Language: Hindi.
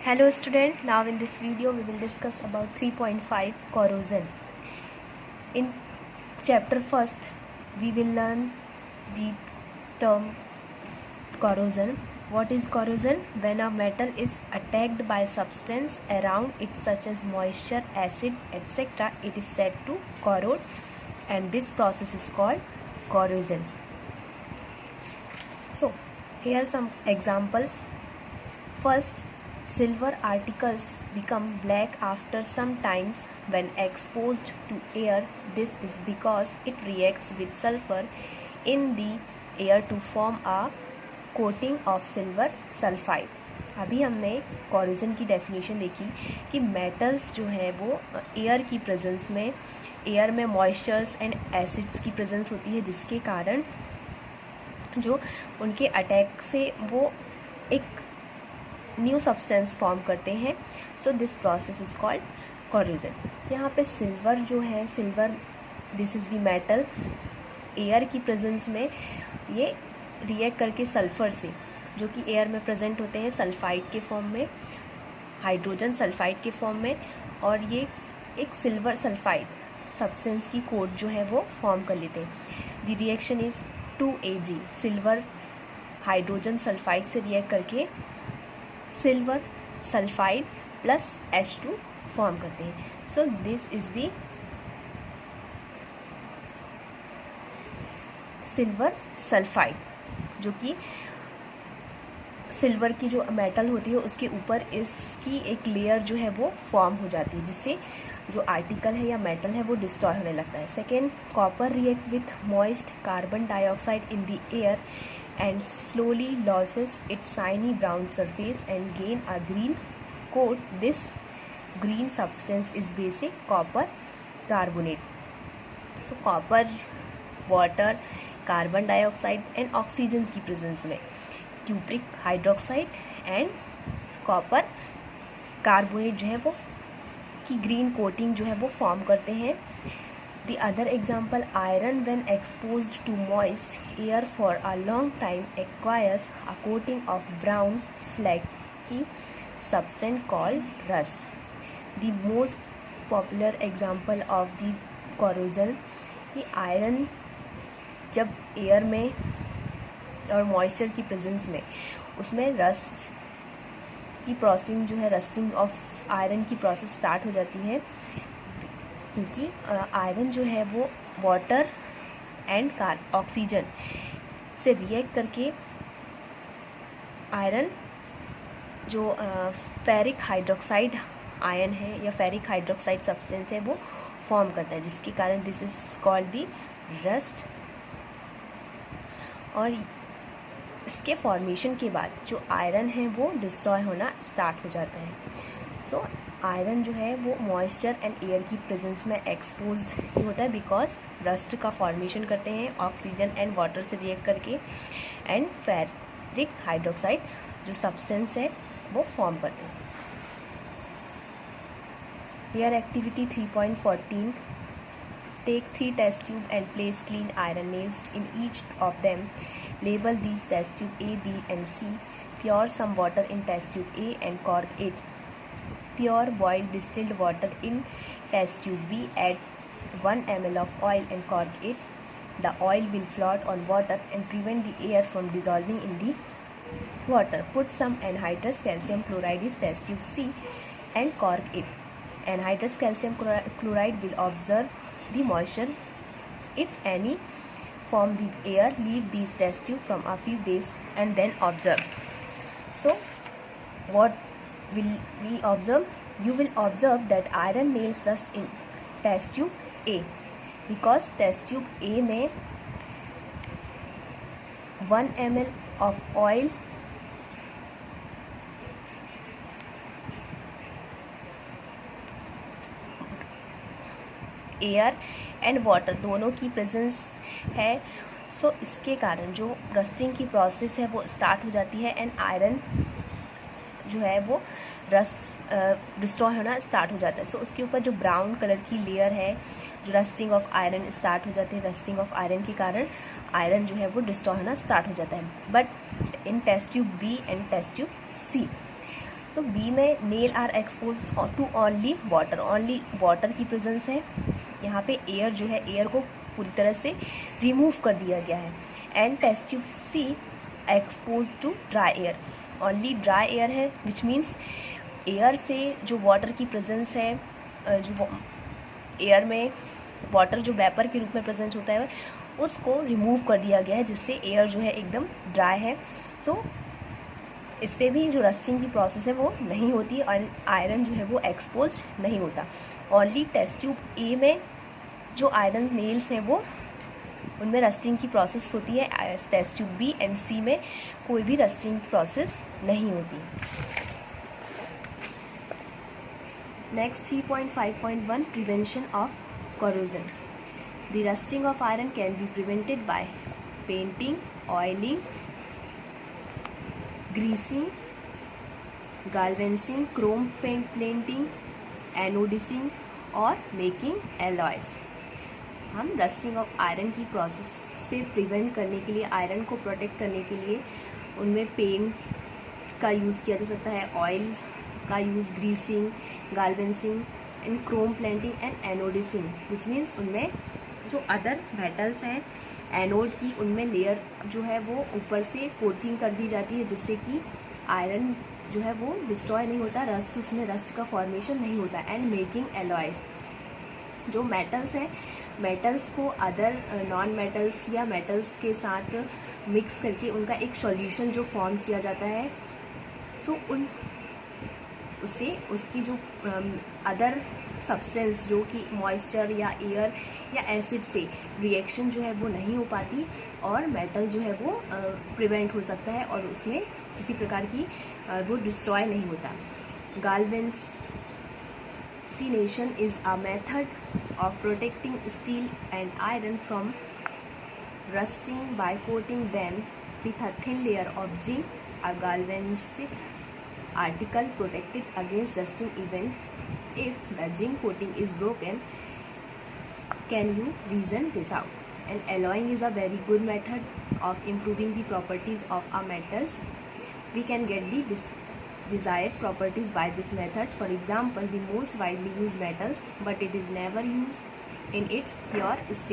Hello student, now in this video we will discuss about 3.5 corrosion. In chapter first we will learn the term corrosion. What is corrosion? When a metal is attacked by substance around it such as moisture, acid, etc., it is said to corrode and this process is called corrosion. So here are some examples. First, silver articles become black after some times when exposed to air. This is because it reacts with sulfur in the air to form a coating of silver sulfide. अभी हमने corrosion की डेफिनेशन देखी कि मेटल्स जो है वो एयर की प्रेजेंस में एयर में मॉइस्चर्स एंड एसिड्स की प्रेजेंस होती है जिसके कारण जो उनके अटैक से वो एक न्यू सब्सटेंस फॉर्म करते हैं. So this process is called corrosion. यहाँ पे सिल्वर जो है, silver this is the metal, air की प्रेजेंस में ये रिएक्ट करके सल्फ़र से जो कि एयर में प्रेजेंट होते हैं सल्फाइड के फॉर्म में, हाइड्रोजन सल्फाइड के फॉर्म में, और ये एक सिल्वर सल्फाइड सब्सटेंस की कोट जो है वो फॉर्म कर लेते हैं. The reaction is 2Ag. Silver hydrogen sulphide से रिएक्ट करके silver sulphide plus H2 form करते हैं. So this is the silver sulphide जो कि सिल्वर की जो मेटल होती है उसके ऊपर इसकी एक लेयर जो है वो फॉर्म हो जाती है जिससे जो आर्टिकल है या मेटल है वो डिस्ट्रॉय होने लगता है. Second, copper react with moist carbon dioxide in the air and slowly loses its shiny brown surface and gain a green coat. This green substance is basic copper carbonate. So copper, water, carbon dioxide and oxygen की presence में cupric hydroxide and copper carbonate जो है वो की green coating जो है वो form करते हैं. The other example, iron when exposed to moist air for a long time acquires a coating of brown flaky substance called rust. The most popular example of the corrosion कि आयरन जब एयर में और मॉइस्चर की प्रेजेंस में उसमें रस्ट की प्रोसेसिंग जो है, रस्टिंग ऑफ आयरन की प्रोसेस स्टार्ट हो जाती है क्योंकि आयरन जो है वो वाटर एंड ऑक्सीजन से रिएक्ट करके आयरन जो फेरिक हाइड्रोक्साइड आयन है या फेरिक हाइड्रोक्साइड सब्सटेंस है वो फॉर्म करता है जिसके कारण this is called the rust. और इसके फॉर्मेशन के बाद जो आयरन है वो डिस्ट्रॉय होना स्टार्ट हो जाता है. सो आयरन जो है वो मॉइस्चर एंड एयर की प्रेजेंस में एक्सपोज्ड होता है बिकॉज रस्ट का फॉर्मेशन करते हैं ऑक्सीजन एंड वाटर से रिएक्ट करके एंड फेरिक हाइड्रोक्साइड जो सब्सटेंस है वो फॉर्म करते हैं. Here activity 3.14. Take 3 test tube and place clean iron nails in each of them. Label these test tube A, B and C. Pour some water in test tube A and cork it. Pure boiled distilled water in test tube B. Add 1 ml of oil and cork it. The oil will float on water and prevent the air from dissolving in the water. Put some anhydrous calcium chloride in test tube C and cork it. Anhydrous calcium chloride will absorb the moisture if any from the air. Leave these test tube from a few days and then observe. So what will we observe? You will observe that iron nails rust in test tube A because test tube A में 1 ml of oil air and water दोनों की प्रेजेंस है. सो इसके कारण जो रस्टिंग की प्रोसेस है वो स्टार्ट हो जाती है एंड आयरन जो है वो डिस्ट्रॉय होना स्टार्ट हो जाता है. सो उसके ऊपर जो ब्राउन कलर की लेयर है जो रस्टिंग ऑफ आयरन स्टार्ट हो जाती है. रस्टिंग ऑफ आयरन के कारण आयरन जो है वो डिस्ट्रॉय होना स्टार्ट हो जाता है. But in test tube B and test tube C so B में nail are expose to only water की प्रेजेंस है। यहाँ पे एयर जो है, एयर को पूरी तरह से रिमूव कर दिया गया है। And test tube C expose to dry air, only dry air है, विच मीन्स एयर से जो वाटर की प्रेजेंस है, जो एयर में वाटर जो वेपर के रूप में प्रेजेंट होता है उसको रिमूव कर दिया गया है, जिससे एयर जो है एकदम ड्राई है। तो इस पर भी जो रस्टिंग की प्रोसेस है वो नहीं होती और आयरन जो है वो एक्सपोज नहीं होता। ओनली टेस्ट ट्यूब ए में जो आयरन नेल्स हैं वो उनमें रस्टिंग की प्रोसेस होती है। टेस्ट ट्यूब बी एंड सी में कोई भी रस्टिंग की प्रोसेस नहीं होती। Next 3.5.1 prevention of corrosion. The rusting of iron can be prevented by painting, oiling, greasing, galvanizing, chrome paint plating, anodizing और making alloys। हम रस्टिंग ऑफ आयरन की प्रोसेस से प्रिवेंट करने के लिए, आयरन को प्रोटेक्ट करने के लिए उनमें पेंट का यूज़ किया जा सकता है, ऑयल्स का use, greasing, galvanising and chrome plating and anodising, which means उनमें जो अदर मेटल्स हैं एनोड की, उनमें लेयर जो है वो ऊपर से कोटिंग कर दी जाती है, जिससे कि आयरन जो है वो डिस्ट्रॉय नहीं होता, रस्ट उसमें रस्ट का फॉर्मेशन नहीं होता। एंड मेकिंग एलॉयज, जो मेटल्स हैं, मेटल्स को अदर नॉन मेटल्स या मेटल्स के साथ मिक्स करके उनका एक सॉल्यूशन जो फॉर्म किया जाता है, तो उससे उसकी जो अदर सब्सटेंस जो कि मॉइस्चर या एयर या एसिड से रिएक्शन जो है वो नहीं हो पाती और मेटल जो है वो प्रिवेंट हो सकता है और उसमें किसी प्रकार की वो डिस्ट्रॉय नहीं होता। Galvanisation is a method of protecting steel and iron from rusting by coating them with a thin layer of zinc. A galvanized article protected against rusting even if the zinc coating is broken. Can you reason this out? And alloying is a very good method of improving the properties of our metals. We can get the desired properties by this method. For example, the most widely used metals, but it is never used in its pure state.